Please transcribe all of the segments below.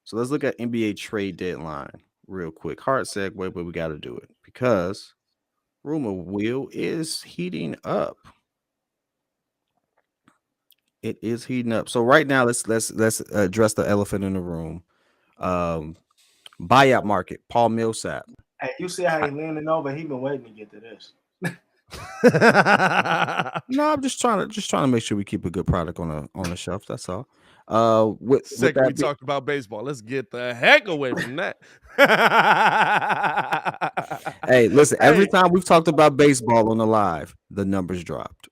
So let's look at NBA trade deadline real quick. Hard segue, but we got to do it because rumor wheel is heating up. It is heating up. So right now, let's address the elephant in the room. Um, buyout market. Paul Millsap. Hey, you see how he leaning over? He been waiting to get to this. No, I'm just trying to make sure we keep a good product on the shelf. That's all. With Second, we that be talked about baseball. Let's get the heck away from that. hey, listen, every Hey, time we've talked about baseball on the live, the numbers dropped.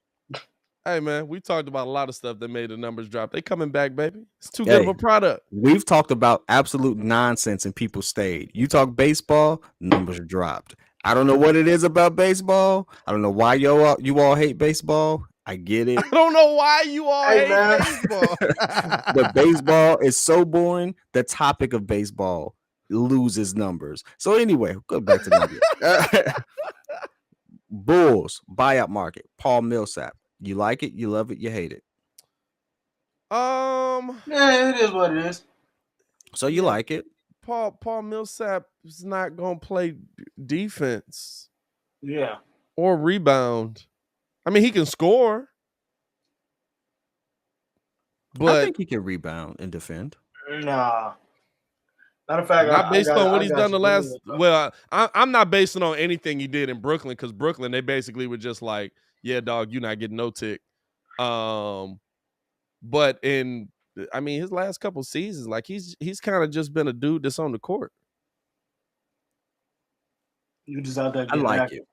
Hey, man, we talked about a lot of stuff that made the numbers drop. They coming back, baby. It's too good of Hey, a product. we've talked about absolute nonsense and people stayed. You talk baseball, numbers dropped. I don't know what it is about baseball. I don't know why you all hate baseball. I get I it. don't know why you all hey, hate man. baseball. But baseball is so boring. The topic of baseball loses numbers. So anyway, go back to the NBA. Bulls buyout market. Paul Millsap. You like it? You love it? You hate it? Yeah, it is what it is. So you Yeah, like it? Paul Millsap is not gonna play defense Yeah. or rebound. I mean, he can score, I but think he can rebound and defend. Nah. Matter of fact, not based on what I he's got done you. the Give last. me a couple. Well, I'm not basing on anything he did in Brooklyn because Brooklyn they basically were just like, yeah, dog, you're not getting no tick. Um, but I mean, his last couple seasons, like he's kind of just been a dude that's on the court. You just out there I getting like active. it.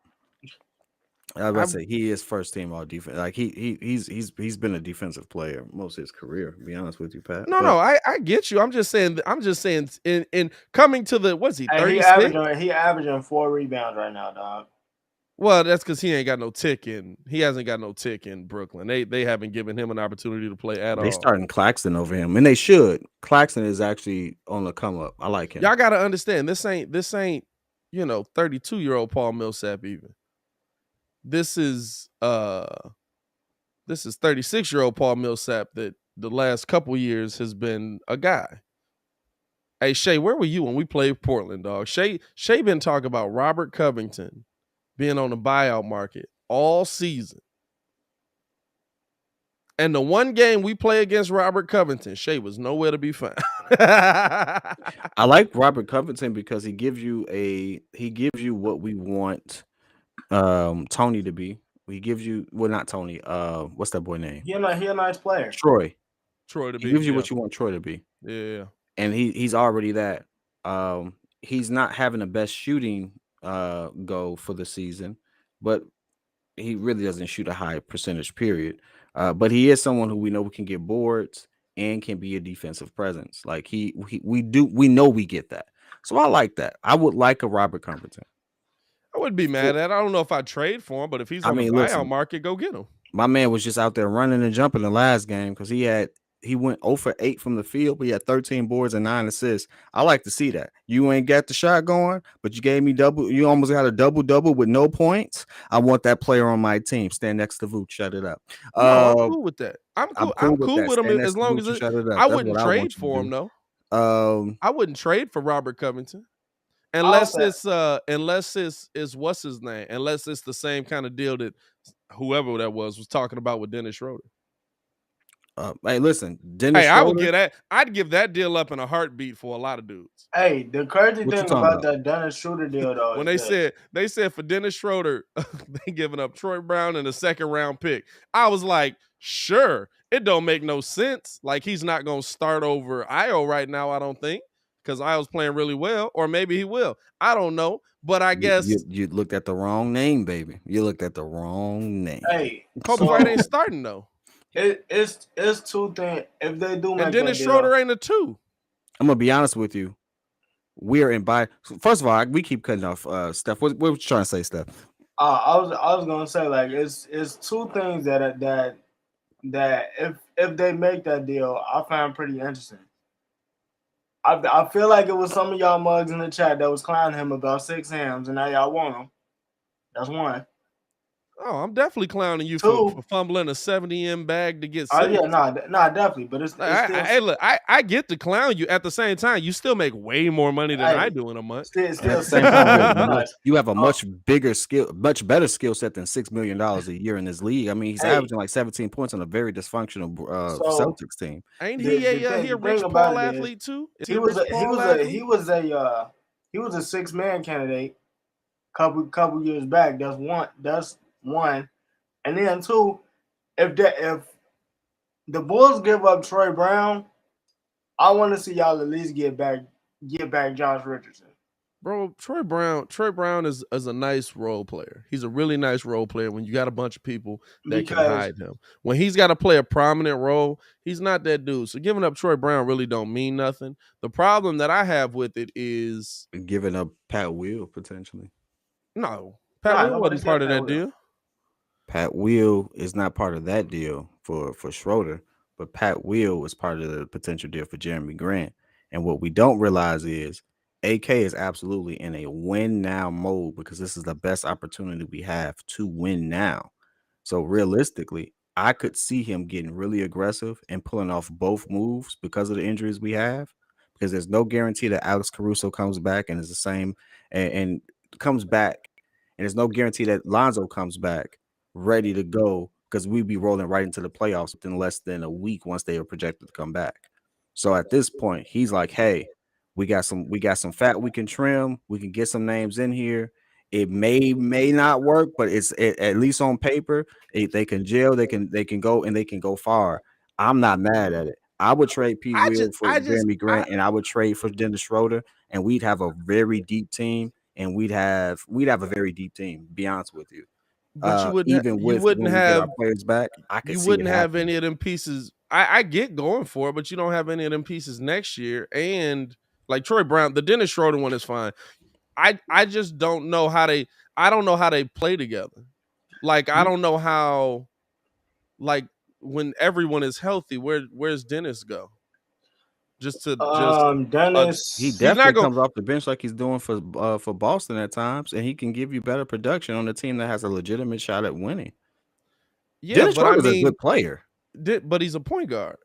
I was about I to say he is first team all defense. Like he's been a defensive player most of his career. To be honest with you, Pat. no, But I get you. I'm just saying in coming to the what's he Hey, 36? he averaging 4 rebounds right now, dog. Well, that's because he ain't got no tick in. He hasn't got no tick in Brooklyn. They haven't given him an opportunity to play at they all. starting Claxton over him, and they should. Claxton is actually on the come up. I like him. Y'all got to understand this ain't 32-year-old Paul Millsap even. This is 36-year-old Paul Millsap that the last couple years has been a guy. Hey Shay, where were you when we played Portland, dog? Shay been talking about Robert Covington being on the buyout market all season. And the one game we play against Robert Covington, Shay was nowhere to be found. I like Robert Covington because he gives you what we want Tony to be. He gives you not Tony. What's that boy name? He a nice player. Troy. Troy to He be, gives you yeah. what you want Troy to be. Yeah. And he's already that. He's not having the best shooting go for the season, but he really doesn't shoot a high percentage period. But he is someone who we know we can get boards and can be a defensive presence. Like we know we get that. So I like that. I would like a Robert Covington. I wouldn't be mad at it. I don't know if I'd trade for him, but if he's I on the mean, buyout listen, market, go get him. my man was just out there running and jumping the last game because he went 0 for 8 from the field, but he had 13 boards and 9 assists. I like to see that. You ain't got the shot going, but you gave me double. You almost got a double with no points. I want that player on my team. Stand next to Vooch. Shut it up. No, I'm cool with that. I'm I'm cool. cool I'm with cool that. with him Stand next as to long Vooch as and shut it up. I That's what wouldn't I want trade you to for him do. though. Um, I wouldn't trade for Robert Covington. Also, Unless it's what's his name? Unless it's the same kind of deal that whoever that was talking about with Dennis Schroder. hey, listen, Dennis Hey, I would Schroder. get that. I'd give that deal up in a heartbeat for a lot of dudes. hey, the crazy What you thing talking about about? that Dennis Schroder deal though When is this. they said for Dennis Schroder, they giving up Troy Brown and a second round pick. I was like, sure, it don't make no sense. Like he's not gonna start over Io right now. I don't think because Io's playing really well, or maybe he will. I don't know, but I guess You looked at the wrong name, baby. You looked at the wrong name. Hey, Kobe White so ain't starting though, it's two things. If they do and make that Dennis deal, Schroder ain't a two. I'm gonna be honest with you. We are in buy. First of all, we keep cutting off Steph. What you trying to say, Steph? I was gonna say like it's two things that if they make that deal, I find pretty interesting. I feel like it was some of y'all mugs in the chat that was clowning him about 6 hams, and now y'all want him. That's one. Oh, I'm definitely clowning you Two, for fumbling a 70M bag to get oh 6. yeah, definitely. But it's still, Hey, look, I get to clown you. At the same time, you still make way more money than I hey, do in a month. And at still the same time, $6 million. you have a much bigger skill, much better skill set than $6 million a year in this league. I mean, he's Hey, averaging like 17 points on a very dysfunctional so Celtics team. Ain't the he a thing rich about Paul it is athlete too? Is he he a was rich a Paul athlete? he was a 6-man candidate couple years back. That's one. And then two, if the Bulls give up Troy Brown, I want to see y'all at least get back Josh Richardson. Bro, Troy Brown is a nice role player. He's a really nice role player when you got a bunch of people that can Because hide him. When he's got to play a prominent role, he's not that dude. So giving up Troy Brown really don't mean nothing. The problem that I have with it is Giving up Pat Will potentially. no, Pat Will nobody wasn't said part of Pat that Will. deal. Pat Will is not part of that deal for Schroder, but Pat Will was part of the potential deal for Jeremy Grant. And what we don't realize is AK is absolutely in a win now mode because this is the best opportunity we have to win now. So realistically, I could see him getting really aggressive and pulling off both moves because of the injuries we have. Because there's no guarantee that Alex Caruso comes back and is the same and comes back, and there's no guarantee that Lonzo comes back ready to go because we'd be rolling right into the playoffs within less than a week once they are projected to come back. So at this point, he's like, "Hey, we got some fat we can trim. We can get some names in here. It may not work, but at least on paper, they can gel. They can go and they can go far. I'm not mad at it. I would trade Pete Will for Jeremy Grant, and I would trade for Dennis Schroder, and we'd have a very deep team, and we'd have a very deep team. To be honest with you, But even with when we get our players back, I could you see it wouldn't have happening. any of them pieces. I get going for it, but you don't have any of them pieces next year. And like Troy Brown, the Dennis Schroder one is fine. I just don't know how they play together. Like I don't know how, like when everyone is healthy, where's Dennis go? Just Dennis, He he's not definitely going. comes off the bench like he's doing for Boston at times, and he can give you better production on a team that has a legitimate shot at winning. Yeah, Dennis but I Schroeder's a mean, good player. but he's a point guard.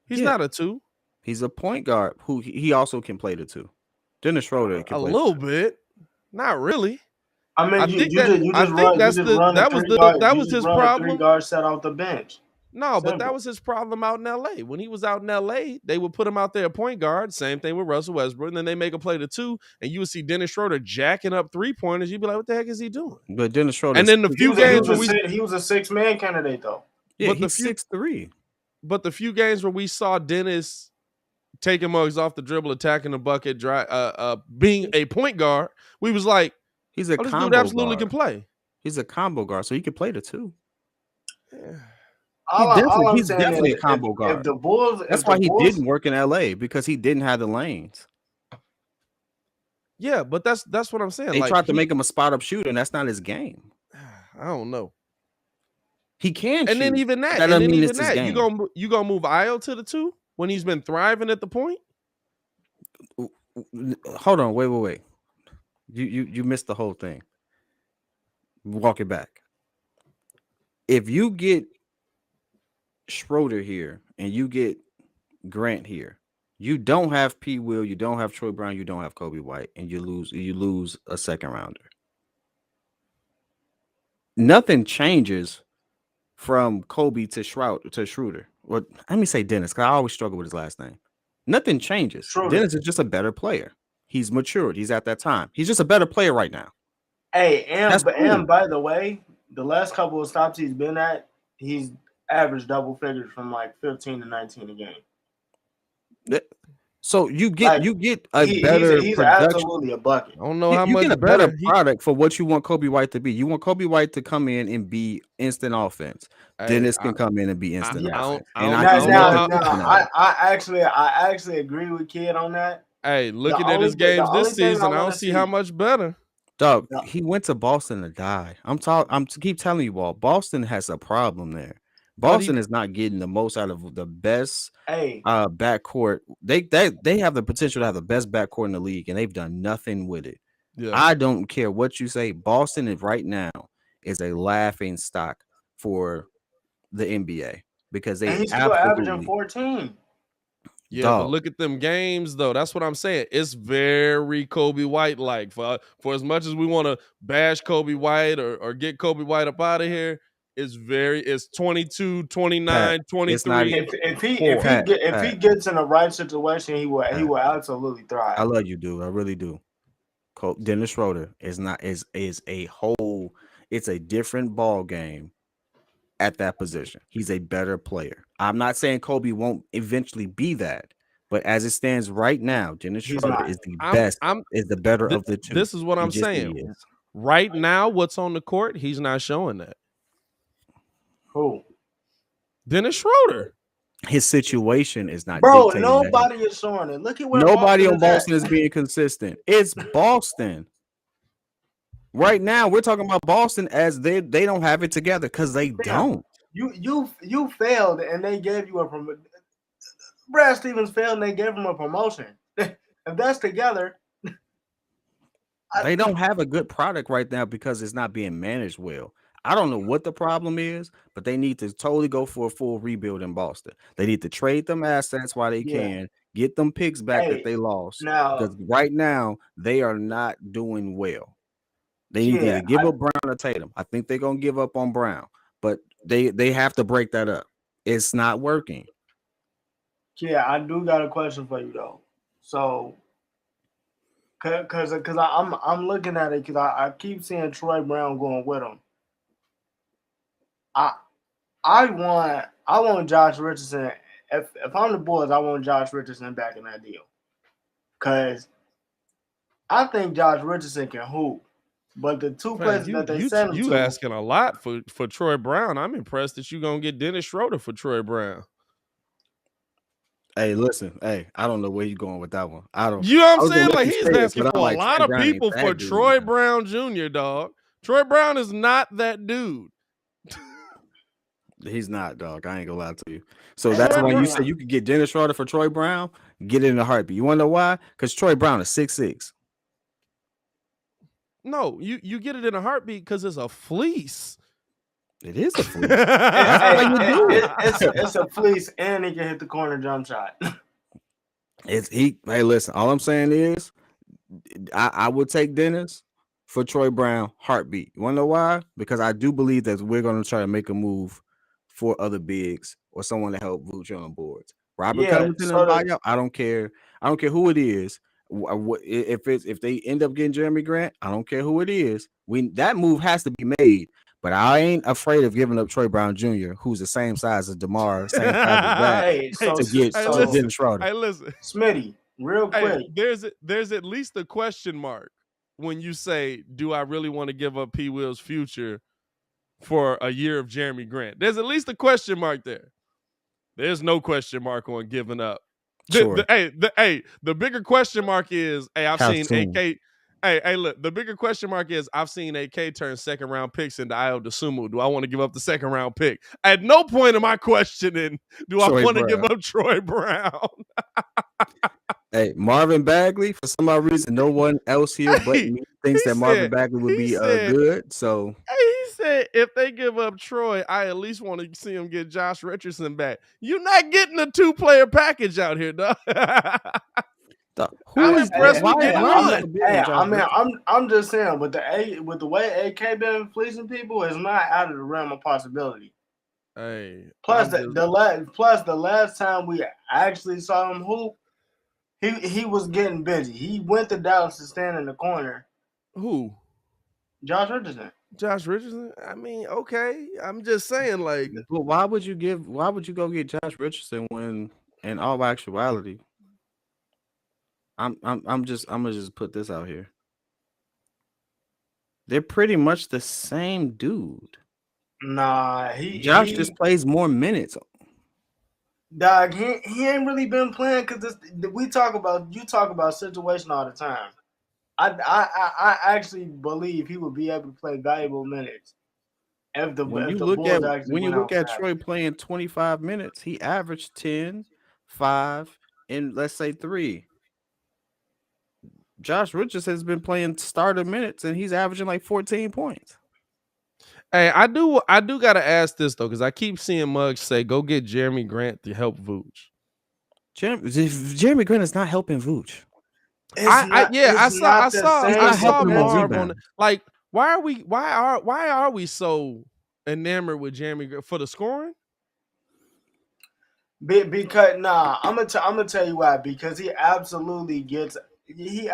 He's Yeah, not a 2. he's a point guard who he also can play the 2. Dennis Schroeder can A play the little 2. bit, not really. I mean, I think that I think that's that was his run a three problem. guard set off the bench. No, but that Simple. was his problem out in LA. When he was out in LA, they would put him out there at point guard. Same thing with Russell Westbrook. And then they make a play to 2, and you would see Dennis Schroeder jacking up 3-pointers. You'd be like, what the heck is he doing? But Dennis Schroeder, And then the few games where he was a 6-man candidate though. yeah, but he's 6'3". But the few games where we saw Dennis taking mugs off the dribble, attacking the bucket, being a point guard, we was like, He's a this dude combo absolutely guard. can play. He's a combo guard, so he can play the 2. Yeah. He's definitely a combo guard. If the Bulls, That's why he didn't work in LA, because he didn't have the lanes. Yeah, but that's what I'm saying. They like, tried to make him a spot up shooter, and that's not his game. I don't know. He can And shoot. then even that, That doesn't mean it's his game. you gonna move Io to the 2 when he's been thriving at the point? Hold on, wait. You missed the whole thing. Walk it back. If you get Schroeder here and you get Grant here, you don't have P. Will, you don't have Troy Brown, you don't have Kobe White, and you lose a second rounder. Nothing changes from Kobe to Schroeder. Or let me say Dennis, because I always struggle with his last name. Nothing changes. Schroeder. Dennis is just a better player. He's matured. He's at that time. He's just a better player right now. Hey, and by the way, the last couple of stops he's been at, he's averaged double figures from like 15 to 19 a game. So you get a better he's production. absolutely a bucket. I don't know how much get a better product for what you want Kobe White to be. You want Kobe White to come in and be instant offense. Dennis can come in and be instant offense. I actually agree with Kid on that. Hey, looking at his games this season, I don't see how much better. Dog, he went to Boston to die. I'm keep telling you all, Boston has a problem there. Boston is not getting the most out of the best backcourt. They have the potential to have the best backcourt in the league, and they've done nothing with it. Yeah. I don't care what you say. Boston is right now is a laughing stock for the NBA because And they he's still averaging absolutely 14. Yeah, but dog. look at them games though. That's what I'm saying. It's very Kobe White like. For as much as we want to bash Kobe White or get Kobe White up out of here, it's 22, 29, Pat, it's not 23, If he if 4. he Pat. get if he Pat, gets in the right situation, he Pat. will absolutely thrive. I love you, dude. I really do. Dennis Schroder is not is a whole. It's a different ball game at that position. He's a better player. I'm not saying Kobe won't eventually be that, but as it stands right now, Dennis He's Schroder not. is the I'm best, I'm is the better of the two. this is what He I'm just saying. is. Right now, what's on the court, he's not showing that. Who? Dennis Schroder. His situation is not Bro, dictating that. nobody is showing it. Look at where Nobody Boston on is Boston at. is being consistent. It's Boston. Right now, we're talking about Boston as they don't have it together because they don't. You failed and they gave you a promotion. Brad Stevens failed and they gave him a promotion. If that's together, They don't have a good product right now because it's not being managed well. I don't know what the problem is, but they need to totally go for a full rebuild in Boston. They need to trade them assets while they yeah. can, get them picks back that Hey, they lost. now, Because right now they are not doing well. They need to yeah, either give up Brown or Tatum. I think they're gonna give up on Brown, but they have to break that up. It's not working. I do got a question for you though. So, cause I'm looking at it because I keep seeing Troy Brown going with him. I I want Josh Richardson. If I'm the Bulls, I want Josh Richardson back in that deal. Cause I think Josh Richardson can hoop. But the two Man, places that they sent him you to, asking a lot for Troy Brown. I'm impressed that you gonna get Dennis Schroder for Troy Brown. Hey, listen. Hey, I don't know where you're going with that one. I don't. You know what I I'm was gonna saying? let Like you he's say it, asking but I'm for a like, lot Troy of Brown ain't people for that dude, Troy man. Brown Jr., dog. Troy Brown is not that dude. He's not, dog. I ain't gonna lie to you. So Hey, that's Troy why you Brown. said you could get Dennis Schroder for Troy Brown. Get it in a heartbeat. You want to know why? Because Troy Brown is 6'6". No, you get it in a heartbeat because it's a fleece. It is a fleece. That's how you do it. it's a fleece and he can hit the corner jump shot. Hey, listen. All I'm saying is, I would take Dennis for Troy Brown heartbeat. You want to know why? Because I do believe that we're going to try to make a move for other bigs or someone to help Vooch on boards. Robert Yeah, Covington and buyout. I don't care. I don't care who it is. If they end up getting Jeremy Grant, I don't care who it is. That move has to be made. But I ain't afraid of giving up Troy Brown Jr., who's the same size as DeMar, same size as Zach, Hey, so to get listen. Dennis Schroder. Hey, listen. Smitty, real quick. There's at least a question mark when you say, "Do I really want to give up P. Will's future for a year of Jeremy Grant?" There's at least a question mark there. There's no question mark on giving up. Sure. The bigger question mark is, I've How seen soon? AK. Look, the bigger question mark is I've seen AK turn second round picks into Io DeSumo. Do I want to give up the second round pick? At no point am I questioning, do I want to give up Troy Brown? Hey, Marvin Bagley, for some odd reason, no one else here but me thinks that Marvin Bagley would be good. So he said if they give up Troy, I at least want to see him get Josh Richardson back. You're not getting a 2-player package out here, dog. I'm just saying with the way AK been fleecing people, it's not out of the realm of possibility. Hey, plus the last time we actually saw him hoop, he was getting busy. He went to Dallas to stand in the corner. Who? Josh Richardson. Josh Richardson? I mean, okay. I'm just saying, like, well, why would you go get Josh Richardson when, in all actuality, I'm gonna just put this out here. They're pretty much the same dude. Nah, Josh just plays more minutes. Dog, he ain't really been playing because you talk about situation all the time. I actually believe he would be able to play valuable minutes When you look at Troy playing 25 minutes, he averaged 10, 5, and let's say 3. Josh Richardson has been playing starter minutes and he's averaging like 14 points. Hey, I do gotta ask this though, because I keep seeing Muggs say, "Go get Jeremy Grant to help Vooch." Jeremy Grant is not helping Vooch. It's not the same. I not saw helping him on Marv on rebound. like. Why are we so enamored with Jeremy Grant for the scoring? Because I'm gonna tell you why. Because he absolutely gets jiggy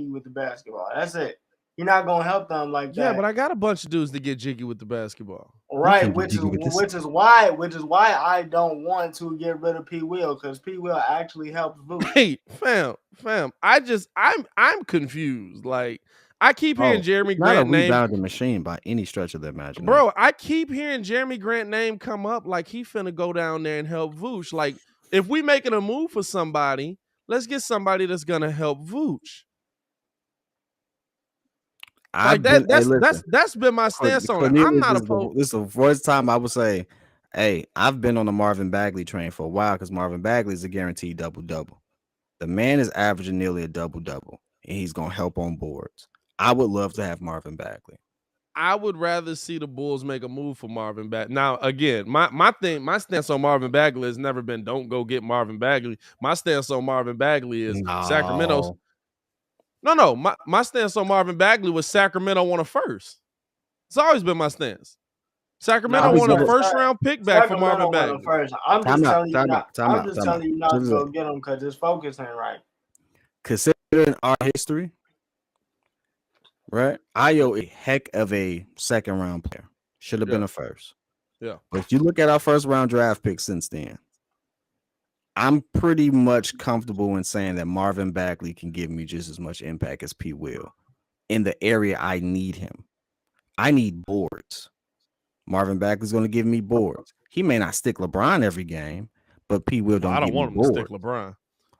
with the basketball. That's it. You're not gonna help them like that. Yeah, but I got a bunch of dudes that get jiggy with the basketball. Right, which is why I don't want to get rid of P. Will, because P. Will actually helps Vooch. Hey, fam. I'm confused. Like I keep hearing Jeremy Grant not a name. rebounding machine by any stretch of the imagination. Bro, I keep hearing Jeremy Grant name come up like he finna go down there and help Vooch. Like if we making a move for somebody, let's get somebody that's gonna help Vooch. Like that's been my stance on it. I'm not opposed. This is the first time I would say, hey, I've been on the Marvin Bagley train for a while because Marvin Bagley is a guaranteed double-double. The man is averaging nearly a double-double, and he's gonna help on boards. I would love to have Marvin Bagley. I would rather see the Bulls make a move for Marvin Bagley. Now, again, my stance on Marvin Bagley has never been don't go get Marvin Bagley. My stance on Marvin Bagley is Sacramento's. No. My stance on Marvin Bagley was Sacramento won a first. It's always been my stance. Sacramento won a first-round pick back for Marvin Bagley. I'm just telling you not to go get him because his focus ain't right. Considering our history, right? Ayo a heck of a second-round player. Should have been a first. Yeah. But if you look at our first-round draft picks since then, I'm pretty much comfortable in saying that Marvin Bagley can give me just as much impact as P. Will in the area I need him. I need boards. Marvin Bagley's going to give me boards. He may not stick LeBron every game, but P. Will don't. I don't want him to stick LeBron.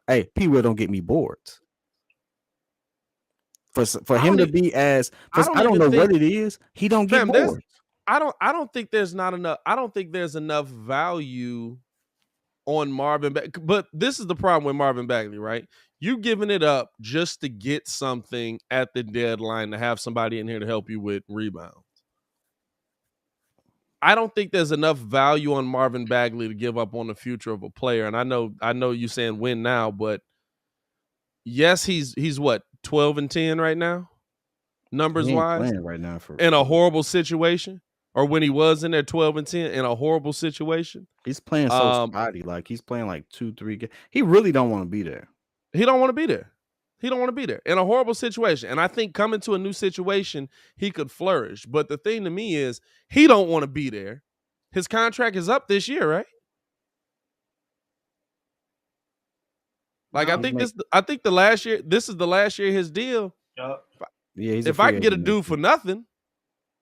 Hey, P. Will don't get me boards. For him to be as, I don't know what it is. He don't get boards. I don't think there's not enough. I don't think there's enough value on Marvin Bagley. But this is the problem with Marvin Bagley, right? You giving it up just to get something at the deadline to have somebody in here to help you with rebounds. I don't think there's enough value on Marvin Bagley to give up on the future of a player. And I know you saying win now, but yes, he's what, 12-10 right now, numbers wise, right now in a horrible situation. Or when he was in there 12-10 in a horrible situation. He's playing so spotty. Like he's playing like 2-3 games. He really don't want to be there. He don't want to be there. He don't want to be there in a horrible situation. And I think coming to a new situation, he could flourish. But the thing to me is he don't want to be there. His contract is up this year, right? Like I think the last year, this is the last year of his deal. Yep. Yeah, if I can get a dude for nothing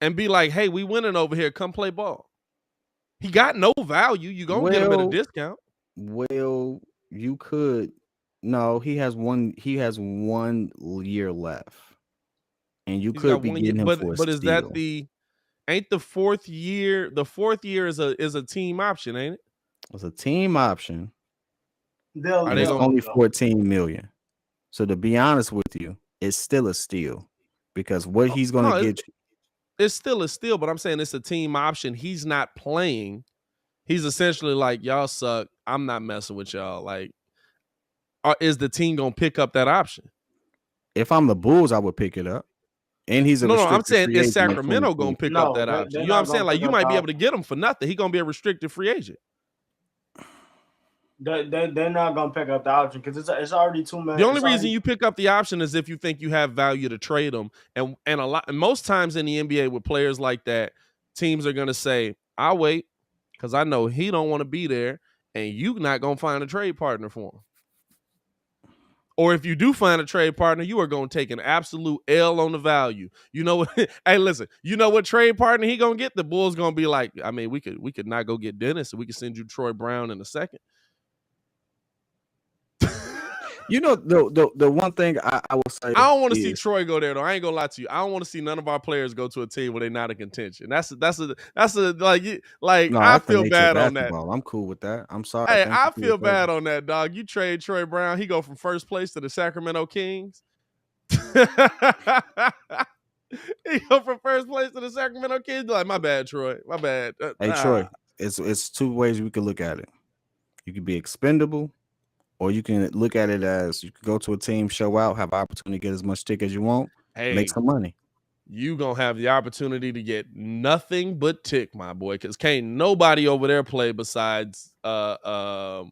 and be like, hey, we winning over here, come play ball. He got no value. You gonna get him at a discount. Well, you could. No, he has one year left. And you could be getting him for a steal. But is that ain't the fourth year? The fourth year is a team option, ain't it? It's a team option. It's only $14 million. So to be honest with you, it's still a steal because what he's going to get you. It's still a steal, but I'm saying it's a team option. He's not playing. He's essentially like, y'all suck. I'm not messing with y'all. Like, is the team going to pick up that option? If I'm the Bulls, I would pick it up. And he's no. I'm saying is Sacramento going to pick up that option? You know what I'm saying? Like, you might be able to get him for nothing. He's going to be a restricted free agent. They're not gonna pick up the option because it's already too many. The only reason you pick up the option is if you think you have value to trade them, and most times in the NBA with players like that, teams are gonna say, "I'll wait," because I know he don't want to be there, and you not gonna find a trade partner for him. Or if you do find a trade partner, you are gonna take an absolute L on the value. You know what? Hey, listen, you know what trade partner he gonna get? The Bulls gonna be like, I mean, we could not go get Dennis, and we could send you Troy Brown in a second. You know, the one thing I will say, I don't want to see Troy go there though. I ain't gonna lie to you. I don't want to see none of our players go to a team where they're not in contention. That's a like. No, I feel bad on that. I'm cool with that. I'm sorry. Hey, I feel bad on that, dog. You trade Troy Brown, he go from first place to the Sacramento Kings. He go from first place to the Sacramento Kings. Like, my bad, Troy. My bad. Hey Troy, it's two ways we could look at it. You could be expendable, or you can look at it as you could go to a team, show out, have opportunity to get as much tick as you want, Hey, make some money. you gonna have the opportunity to get nothing but tick, my boy, because can't nobody over there play besides what's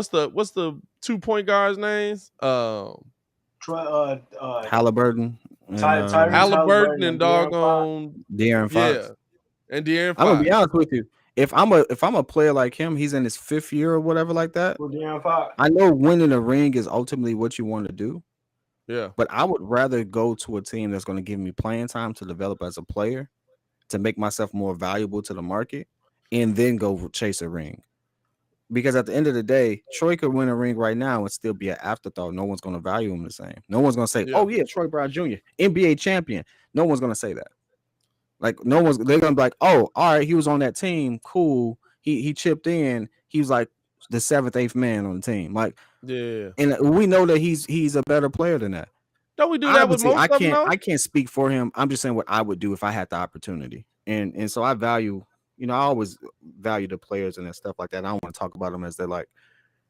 the 2-point guards' names? Troy, Halliburton and Tyrese Halliburton Halliburton and and De'Aaron Fox. doggone De'Aaron Fox. and De'Aaron I'm gonna be Fox. honest with you. If I'm a player like him, he's in his 5th year or whatever like that. With De'Aaron Fox. I know winning a ring is ultimately what you want to do, Yeah, but I would rather go to a team that's going to give me playing time to develop as a player, to make myself more valuable to the market, and then go chase a ring. Because at the end of the day, Troy could win a ring right now and still be an afterthought. No one's going to value him the same. No one's going to say, Yeah. "Oh yeah, Troy Brown Jr., NBA champion." No one's going to say that. Like no one's. They're going to be like, "Oh, all right, he was on that team. Cool. He chipped in. He was like the 7th, 8th man on the team." Like, yeah. and we know that he's a better player than that. Don't we do that with Obviously, most of them? I can't speak for him. I'm just saying what I would do if I had the opportunity. And so I value, I always value the players and stuff like that. I don't want to talk about them as they're like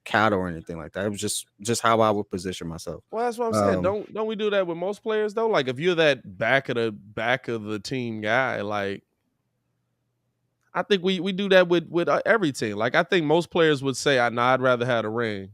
cattle or anything like that. It was just how I would position myself. Well, that's what I'm saying. Don't we do that with most players though? Like if you're that back of the team guy, like I think we do that with every team. Like I think most players would say, "I'd rather have a ring